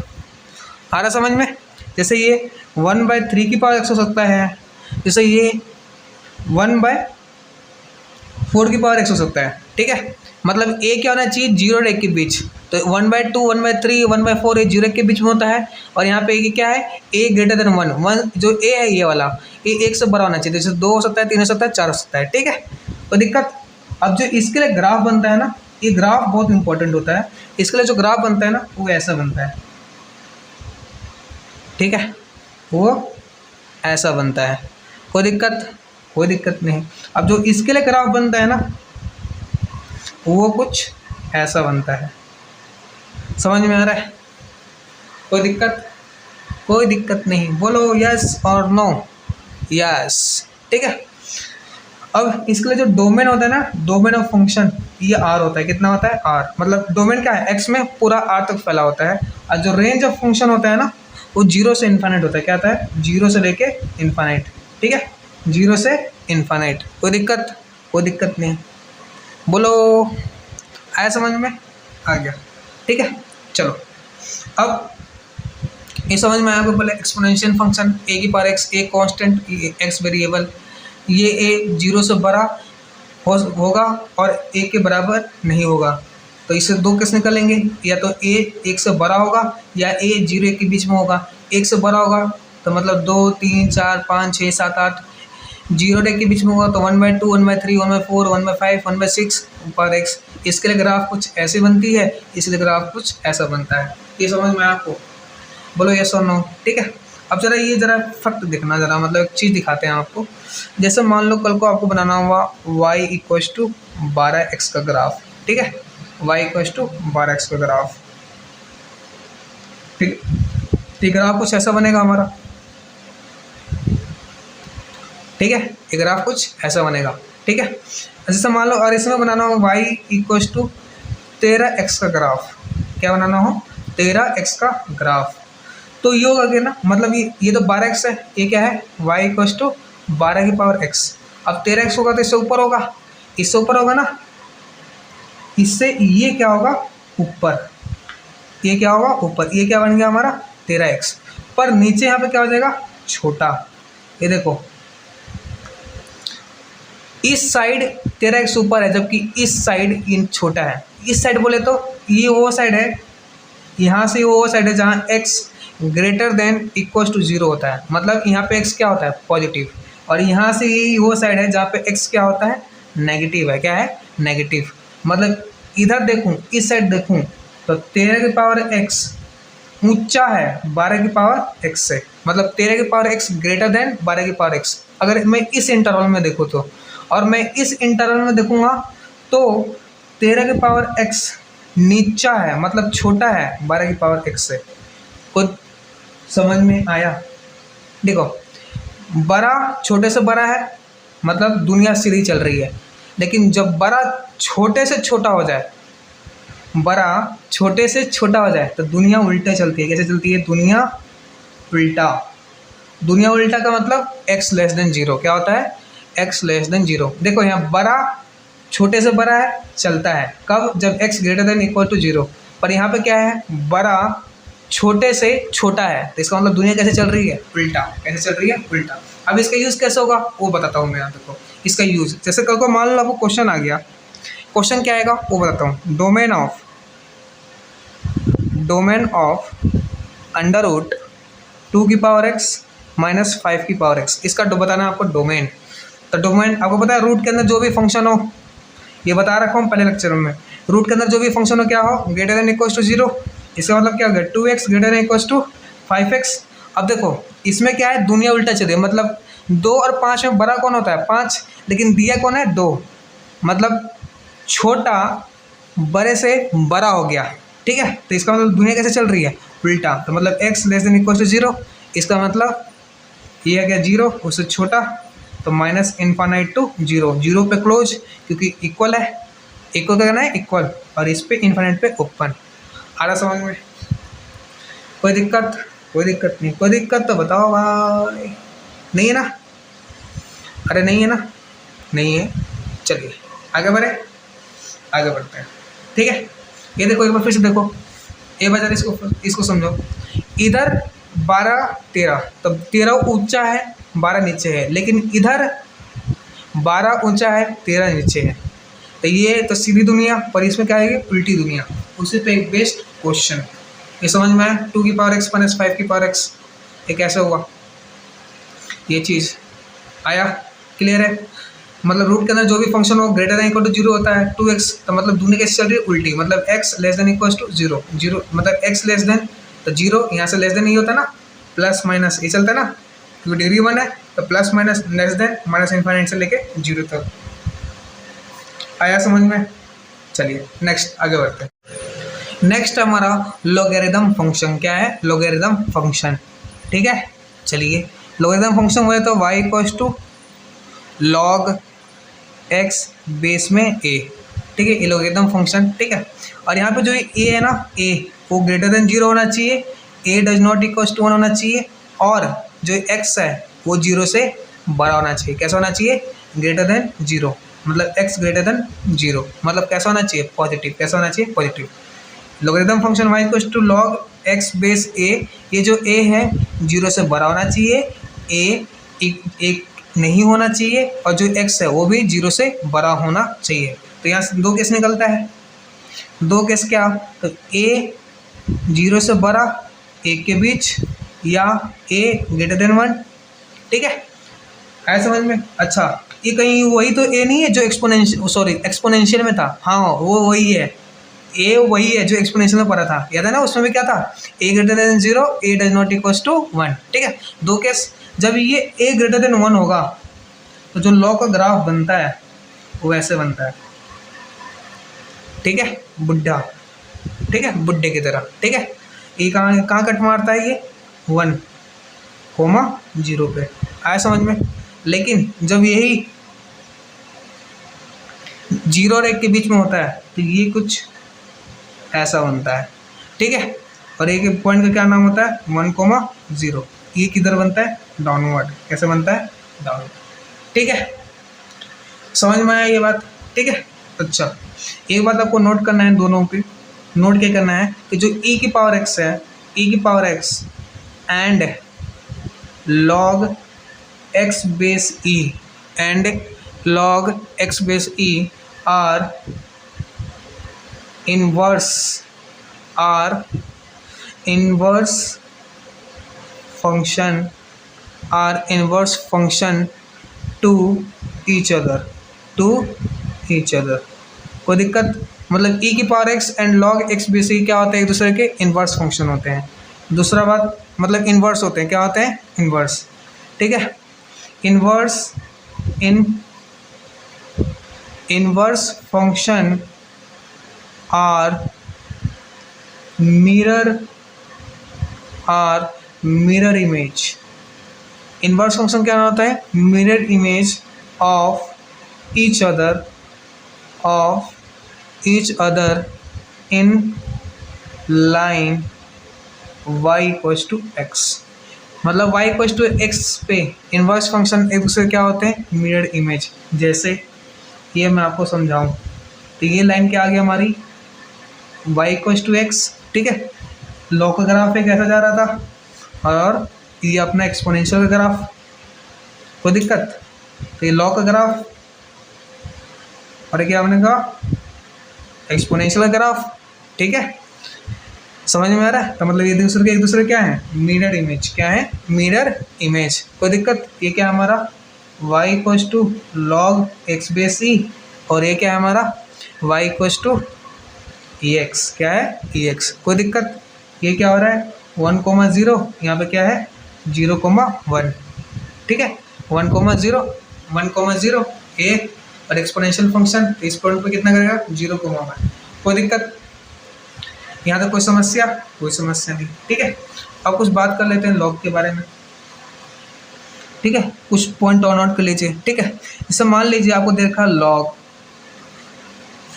आ रहा समझ में, जैसे ये 1/3 की पावर x हो सकता है, जैसे ये 1/4 की पावर x हो सकता है। ठीक है, मतलब a क्या होना चाहिए 0 और 1 के बीच, तो 1/2 1/3 1/4 ये 0 के बीच में होता है। और यहाँ पे ये क्या है a ग्रेटर देन 1 जो a है ये वाला ये 1 से बड़ा होना चाहिए, जैसे 2 हो सकता है 3 हो सकता है 4 हो सकता है। ठीक है, तो दिक्कत, अब जो इसके लिए ग्राफ बनता है ना, ये ग्राफ बहुत इंपॉर्टेंट होता है, इसके लिए जो ग्राफ बनता है ना वो ऐसा बनता है। ठीक है, वो ऐसा बनता है, कोई दिक्कत, कोई दिक्कत नहीं। अब जो इसके लिए ग्राफ बनता है ना वो कुछ ऐसा बनता है, समझ में आ रहा है, कोई दिक्कत, कोई दिक्कत नहीं, बोलो यस और नो, यस। ठीक है, अब इसके लिए जो डोमेन होता है ना, डोमेन ऑफ फंक्शन ये आर होता है, कितना होता है आर, मतलब डोमेन क्या है एक्स में पूरा आर तक फैला होता है। और जो रेंज ऑफ फंक्शन होता है ना वो 0 से इन्फाइनाइट होता है, क्या होता है 0 से लेके इन्फाइनाइट। ठीक है, 0 से इन्फाइनाइट, कोई दिक्कत, कोई दिक्कत नहीं, बोलो आया समझ में, आ गया। ठीक है, चलो अब ये समझ में आया आपको, पहले एक्सपोनेंशियल फंक्शन ए की power x, a constant x variable, ये ए 0 से बड़ा होगा और ए के बराबर नहीं होगा, तो इससे दो केस निकलेंगे, या तो ए 1 से बड़ा होगा या ए 0 1 के बीच में होगा। 1 से बड़ा होगा तो मतलब 2 3 4 5 6 7 8, 0 और 1 के बीच में होगा तो 1/2 1/3 1/4 1/5 1/6 पर एक्स। इसके लिए ग्राफ कुछ ऐसे बनती है, इसलिए ग्राफ कुछ ऐसा बनता है। ये समझ में आपको, बोलो यस और नो। ठीक है, अब जरा ये जरा फैक्ट देखना, जरा मतलब एक चीज़ दिखाते हैं आपको। जैसे मान लो कल को आपको बनाना हुआ y = 12x का ग्राफ। ठीक है, y = 12x का ग्राफ। ठीक है, तो ग्राफ कुछ ऐसा बनेगा हमारा। ठीक है, ये ग्राफ कुछ ऐसा बनेगा। ठीक है, जैसे मान लो और इसमें बनाना हो y = 13x का ग्राफ, क्या बनाना हो 13x का ग्राफ, तो ये होगा क्या ना, मतलब ये तो 12x है, ये क्या है y = 12 की पावर x। अब 13x होगा तो इससे ऊपर होगा, इससे ऊपर होगा ना, इससे ये क्या होगा ऊपर, ये क्या होगा ऊपर, ये क्या बन गया हमारा 13x, पर नीचे यहाँ पे क्या हो जाएगा छोटा। ये देखो इस साइड 13x ऊपर है जबकि इस साइड इन छोटा है। इस साइड बोले तो ये वो साइड है, यहाँ से वो साइड है जहाँ x greater than equal to 0 होता है, मतलब यहाँ पे x क्या होता है पॉजिटिव, और यहाँ से ये वो साइड है जहाँ पे x क्या होता है नेगेटिव है। क्या है नेगेटिव, मतलब इधर देखूँ इस साइड देखूँ तो 13 की पावर x ऊंचा है 12 की पावर x से, मतलब 13 की पावर x ग्रेटर देन 12 की पावर x। अगर मैं इस इंटरवल में देखूँ तो, और मैं इस इंटरवल में देखूँगा तो 13 की पावर x नीचा है, मतलब छोटा है 12 की पावर x से। खुद समझ में आया? देखो बड़ा छोटे से बड़ा है, मतलब दुनिया सीधी चल रही है, लेकिन जब बड़ा छोटे से छोटा हो जाए, बड़ा छोटे से छोटा हो जाए तो दुनिया उल्टे चलती है। कैसे चलती है दुनिया उल्टा? दुनिया उल्टा का मतलब x लेस देन 0। क्या होता है x लेस देन 0। देखो यहाँ बड़ा छोटे से बड़ा है चलता है कब, जब x greater than equal to 0, पर यहाँ पे क्या है बड़ा छोटे से छोटा है, तो इसका मतलब दुनिया कैसे चल रही है उल्टा। कैसे चल रही है उल्टा। अब इसका यूज़ कैसे होगा वो बताता हूँ मैं। यहाँ देखो इसका यूज़, जैसे कल को मान लो आपको क्वेश्चन आ गया, क्वेश्चन क्या आएगा वो बताता हूँ। डोमेन ऑफ अंडर रूट 2 की पावर x माइनस 5 की पावर x, इसका बताना है आपको डोमेन। तो डोमेन आपको पता है रूट के अंदर जो भी फंक्शन हो, ये बता रखा हूँ पहले लेक्चर में, रूट के अंदर जो भी फंक्शन हो क्या हो ग्रेटर देन इक्वल टू 0। इसका मतलब क्या हो गया 2x greater than equal to 5x। अब देखो इसमें क्या है दुनिया उल्टा चल रही है, मतलब 2 और 5 में बड़ा कौन होता है 5, लेकिन दिया कौन है 2, मतलब छोटा बड़े से बड़ा हो गया। ठीक है, तो इसका मतलब दुनिया कैसे चल रही है उल्टा। तो मतलब x less than equal to 0, इसका मतलब ये है क्या 0 उससे छोटा, तो माइनस इन्फानाइट टू 0, 0 पे क्लोज क्योंकि इक्वल है, इक्वल का कहना है इक्वल, और इस पे इन्फानाइट पे ओपन। आ रहा समझ में? कोई दिक्कत? कोई दिक्कत नहीं, कोई दिक्कत तो बताओ भाई। नहीं है ना? अरे नहीं है ना? नहीं है, चलिए आगे बढ़े, आगे बढ़ते हैं। ठीक है, ये देखो एक बार फिर से देखो, एक बार इसको समझो। इधर 12 13, तब 13 ऊंचा है 12 नीचे है, लेकिन इधर 12 ऊंचा है 13 नीचे है, तो ये तो सीधी दुनिया, पर इसमें क्या आएगी उल्टी दुनिया। उसी पे एक बेस्ट क्वेश्चन ये समझ में आया, 2 की पावर x माइनस 5 की पावर x, ये कैसे हुआ ये चीज़ आया? क्लियर है? मतलब रूट के अंदर जो भी फंक्शन हो ग्रेटर देन इक्वल टू 0 होता है 2x, तो मतलब दुनिया कैसे चल रही है उल्टी, मतलब x less than equal to 0, 0 मतलब x लेस देन, तो 0 यहाँ से लेस देन नहीं होता ना, प्लस माइनस ये चलता है ना क्योंकि डिग्री 1 है, तो plus minus less than minus infinite से लेके 0 तक। आया समझ में? चलिए नेक्स्ट आगे बढ़ते हैं। नेक्स्ट हमारा लॉगरिथम फंक्शन। क्या है लॉगरिथम फंक्शन? ठीक है, चलिए लॉगरिथम फंक्शन हुए तो y equals to log x base में a। ठीक है, ये लॉगरिथम फंक्शन। ठीक है, और यहाँ पे जो a है ना a वो ग्रेटर देन 0 होना चाहिए, a does not equals to 1 होना चाहिए, और जो x है वो 0 से बड़ा होना चाहिए। कैसा होना चाहिए ग्रेटर देन 0, मतलब x ग्रेटर देन 0, मतलब कैसा होना चाहिए पॉजिटिव। कैसा होना चाहिए positive. Logarithm function y equals to log x base a, ये जो a है 0 से बड़ा होना चाहिए, a एक नहीं होना चाहिए, और जो x है वो भी 0 से बड़ा होना चाहिए। तो यहाँ से 2 केस निकलता है, 2 केस क्या, तो a 0 से बड़ा, a के बीच, या a ग्रेटर देन 1। ठीक है, आया समझ में? अच्छा ये कहीं वही तो a नहीं है जो एक्सपोनेंशियल में था? हाँ वो वही है, a वही है जो एक्सपोनेंशियल में पढ़ा था, याद है ना? उसमें भी क्या था a greater than 0, a does not equals to 1। ठीक है, 2 केस। जब ये a ग्रेटर देन 1 होगा तो जो लॉ का ग्राफ बनता है वो ऐसे बनता है। ठीक है, बुढ़ा, ठीक है बुढ़े की तरह। ठीक है, ये कहाँ कट मारता है ये 1,0 पे। आया समझ में? लेकिन जब यही 0 और 1 के बीच में होता है तो ये कुछ ऐसा बनता है। ठीक है, और एक पॉइंट का क्या नाम होता है 1,0। ये किधर बनता है डाउनवर्ड। कैसे बनता है डाउनवर्ड। ठीक है, समझ में आया ये बात? ठीक है, अच्छा, एक बात आपको नोट करना है, दोनों पे नोट क्या करना है कि जो e की पावर x है, e की power x and log x base e and log x base e are inverse function to each other कोई दिक्कत? मतलब e की power x and log x base e क्या होते हैं? एक दूसरे के इन्वर्स फंक्शन होते हैं। दूसरा बात मतलब इन्वर्स होते हैं, क्या होते हैं? इन्वर्स, ठीक है। Inverse function are mirror image. Inverse function क्या होता है? Mirror image of each other in line y equals to x। मतलब y इक्वल्स टू x पे इन्वर्स फंक्शन एक दूसरे क्या होते हैं? Mirror image. जैसे ये मैं आपको समझाऊं तो ये लाइन क्या आ गई हमारी? y इक्वल्स टू x, ठीक है। लॉग का ग्राफ है, कैसा जा रहा था, और ये अपना एक्सपोनेंशियल का ग्राफ। कोई दिक्कत? तो ये लॉग का ग्राफ और क्या हमने कहा? एक्सपोनेंशियल का ग्राफ, ठीक है। समझ में आ रहा है? तो मतलब ये एक दूसरे क्या है? Mirror image. क्या है? Mirror image. कोई दिक्कत? ये क्या है हमारा? y equals to log x base e, और ये क्या है हमारा? y equals to ex। क्या है? ex। कोई दिक्कत? ये क्या हो रहा है? 1,0, यहाँ पे क्या है? 0,1, ठीक है। 1,0 ए और एक्सपोनेंशियल फंक्शन, इस पॉइंट पे कितना करेगा? 0,1। कोई दिक्कत? यहाँ तक कोई समस्या? कोई समस्या नहीं, ठीक है। अब कुछ बात कर लेते हैं लॉग के बारे में, ठीक है। कुछ पॉइंट ऑन आउट कर लीजिए, ठीक है। जैसे मान लीजिए आपको दे रखा है log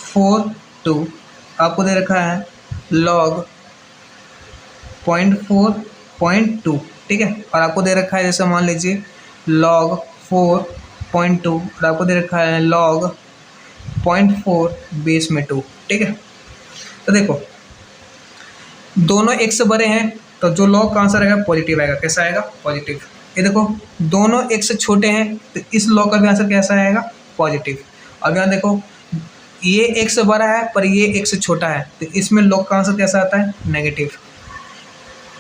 4/2, आपको दे रखा है log 0.4.2, ठीक है। और आपको दे रखा है जैसे मान लीजिए log 4.2 और आपको दे रखा है log 0.4 बेस में 2, ठीक है। तो देखो दोनों एक से बड़े हैं तो जो लॉग का आंसर आएगा पॉजिटिव आएगा। कैसा आएगा? पॉजिटिव। ये देखो दोनों एक से छोटे हैं तो इस लॉग का भी आंसर कैसा आएगा? पॉजिटिव। अब यहाँ देखो ये एक से बड़ा है पर ये एक से छोटा है तो इसमें लॉग का आंसर कैसा आता है? नेगेटिव।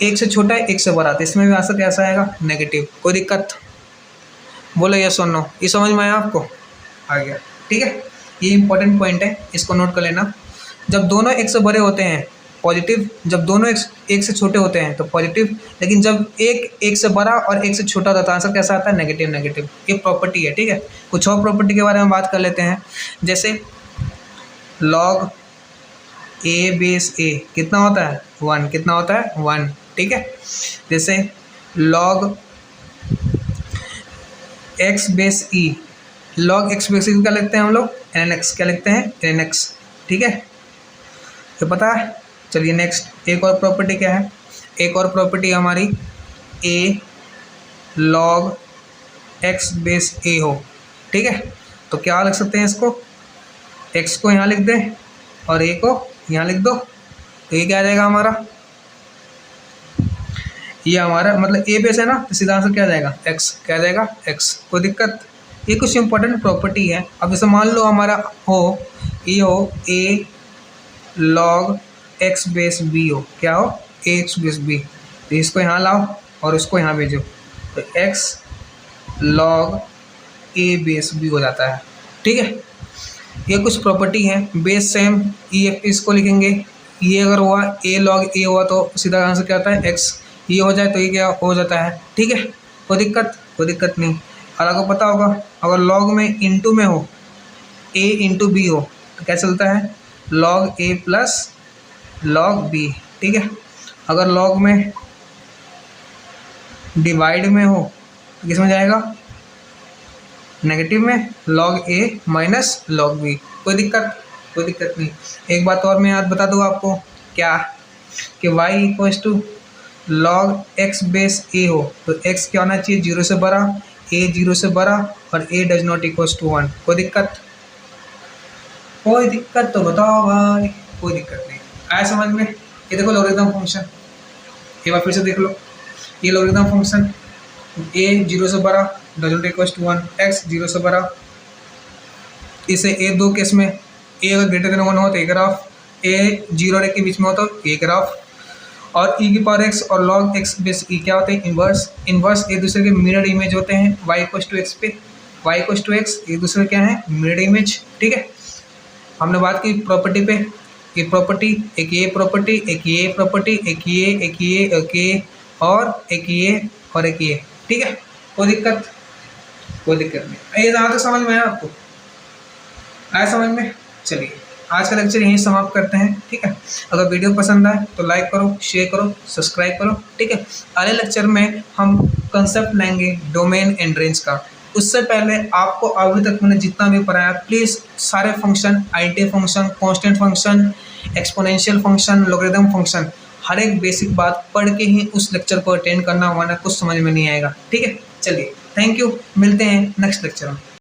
एक से छोटा है एक से बड़ा तो इसमें भी आंसर कैसा आएगा? नेगेटिव। कोई दिक्कत? बोलो यस और नो। ये समझ में आया आपको? आ गया, ठीक है। ये इंपॉर्टेंट पॉइंट है, इसको नोट कर लेना। जब दोनों एक से बड़े होते हैं पॉजिटिव, जब दोनों एक से छोटे होते हैं तो पॉजिटिव, लेकिन जब एक से बड़ा और एक से छोटा होता है तो आंसर कैसा आता है? नेगेटिव। नेगेटिव ये प्रॉपर्टी है, ठीक है। कुछ और प्रॉपर्टी के बारे में बात कर लेते हैं। जैसे log a बेस a कितना होता है? 1। कितना होता है? 1, ठीक है। जैसे log x base e, log x base e क्या लिखते हैं हम लोग? nx। क्या लिखते हैं? nx, ठीक है। तो पता है? चलिए नेक्स्ट एक और प्रॉपर्टी क्या है? एक और प्रॉपर्टी हमारी a log x base a हो, ठीक है। तो क्या लिख सकते हैं इसको? x को यहाँ लिख दें और a को यहाँ लिख दो तो ये क्या आ जाएगा हमारा? ये हमारा मतलब a बेस है ना तो सीधा आंसर क्या आ जाएगा? x। क्या आ जाएगा? x। कोई दिक्कत? ये कुछ इंपॉर्टेंट प्रॉपर्टी है। अब जैसे मान लो हमारा ये हो a log x base b हो। क्या हो? x base b। तो इसको यहाँ लाओ और उसको यहाँ भेजो तो x log a base b हो जाता है, ठीक है। ये कुछ प्रॉपर्टी है। बेस सेम ये इसको लिखेंगे, ये अगर हुआ a log a हुआ तो सीधा आंसर क्या आता है? x। ये हो जाए तो ये क्या हो जाता है, ठीक है। कोई दिक्कत? कोई दिक्कत नहीं। और आपको पता होगा अगर log में इंटू में हो a इंटू b हो तो क्या चलता है? log a plus log b, ठीक है। अगर log में डिवाइड में हो तो किस में जाएगा? नेगेटिव में, log a minus log b। कोई दिक्कत? कोई दिक्कत नहीं। एक बात और मैं याद बता दूँ आपको, क्या कि y equals to log x base a हो तो x क्या होना चाहिए? 0 से बड़ा, a 0 से बड़ा और a does not equals to 1। कोई दिक्कत? कोई दिक्कत तो बताओ भाई। कोई दिक्कत नहीं आया समझ में। ये देखो लॉगरिथम फंक्शन, एक बार फिर से देख लो। ये लॉगरिथम फंक्शन a 0 से बड़ा डजंट इक्वल्स टू 1, x 0 से बड़ा, इसे a दो केस में, a अगर ग्रेटर देन 1 हो तो a ग्राफ, a 0 और 1 के बीच में हो तो a ग्राफ, और e की पावर x और log x बेस e क्या होते हैं, इन्वर्स। इन्वर्स एक दूसरे के मिरर इमेज होते हैं y इक्वल्स टू x पे, y इक्वल्स टू x एक दूसरे क्या है, मिरर इमेज। ठीक है, हमने बात की प्रॉपर्टी पे, ये प्रॉपर्टी, एक ये प्रॉपर्टी, एक ये प्रॉपर्टी, एक ये, एक ये, एक ये और एक ये और एक ये। ठीक है, कोई दिक्कत, कोई दिक्कत नहीं। ये जहाँ तक समझ में आया आपको, आया समझ में। चलिए आज का लेक्चर यहीं समाप्त करते हैं। ठीक है, अगर वीडियो पसंद आए तो लाइक करो, शेयर करो, सब्सक्राइब करो। ठीक है, अगले लेक्चर में हम कंसेप्ट लेंगे डोमेन एंड रेंज का। उससे पहले आपको अभी तक मैंने जितना भी पढ़ाया प्लीज़ सारे फंक्शन, आईटी function, constant function, exponential function, logarithm function, हर एक बेसिक बात पढ़ के ही उस लेक्चर को अटेंड करना, वरना कुछ समझ में नहीं आएगा। ठीक है, चलिए थैंक यू, मिलते हैं नेक्स्ट लेक्चर में।